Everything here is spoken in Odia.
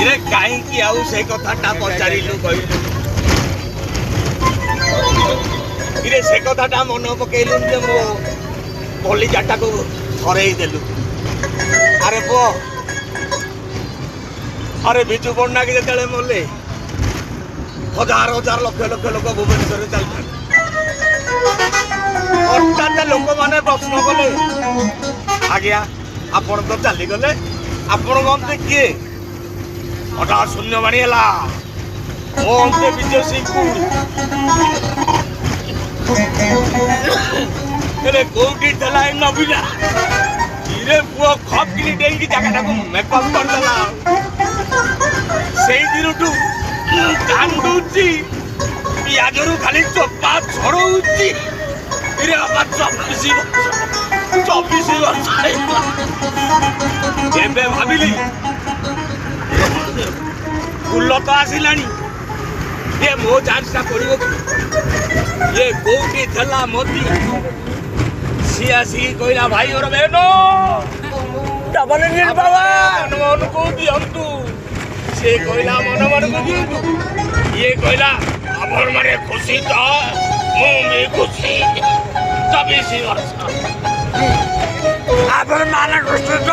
ଇରେ କାହିଁକି ଆଉ ସେ କଥାଟା ପଚାରିଲୁ କହିଲୁ? ଇରେ ସେ କଥାଟା ମନେ ପକେଇଲୁ ଯେ ମୋ କଲିଜାଟାକୁ ଧରେଇ ଦେଲୁ। ଆରେ ପୁଅ, ଆରେ ବିଜୁ ପଟ୍ଟନାୟକ ଯେତେବେଳେ ମଲେ ହଜାର ହଜାର ଲକ୍ଷ ଲକ୍ଷ ଲୋକ ଭୁବନେଶ୍ୱରରେ ଚାଲିଥାନ୍ତି। ହଠାତ୍ ଲୋକମାନେ ପ୍ରଶ୍ନ କଲେ, ଆଜ୍ଞା ଆପଣ ତ ଚାଲିଗଲେ, ଆପଣଙ୍କ ଅନ୍ତେ କିଏ? ହଠାତ୍ ଶୂନ୍ୟବାଣୀ ହେଲା, ମୋ ଅନ୍ତେ ବିଜୟ ସିଂ କୋଉଠି? ହେଲେ କୋଉଠି ଥିଲା ଏ ନବୀନା? ଇରେ ପୁଅ ଖପକିନି ଡେଇଁକି ଜାଗାଟାକୁ ମେକଅପ୍ କରିଦେଲା। ସେଇ ଦିନଠୁ ମୁଁ କାନ୍ଦୁଛି, ପିଆଜରୁ ଖାଲି ଚୋପା ଛଡଉଛି। ଇରେ ବାପା 24 ବର୍ଷ ଏବେ ଭାବିଲି ଫୁଲ ତ ଆସିଲାଣି, ଇଏ ମୋ ଚାନ୍ସଟା ପଡ଼ିବ କି? ଇଏ କୋଉଠି ଥିଲା ମୋଦି? ସିଏ ଆସିକି କହିଲା, ଭାଇ ମୋର ବେନ ଡବଲ ଇଞ୍ଜିନ୍ ପାୱାର ମନକୁ ଦିଅନ୍ତୁ। ସିଏ କହିଲା ମନ ମନକୁ ଦିଅନ୍ତୁ। ଇଏ କହିଲା ଆପଣ ମାନେ ଖୁସି ତ? ମୁଁ ବି ଖୁସି। 24 ବର୍ଷ ଆପଣ ମାନେ ଖୁସି ତ?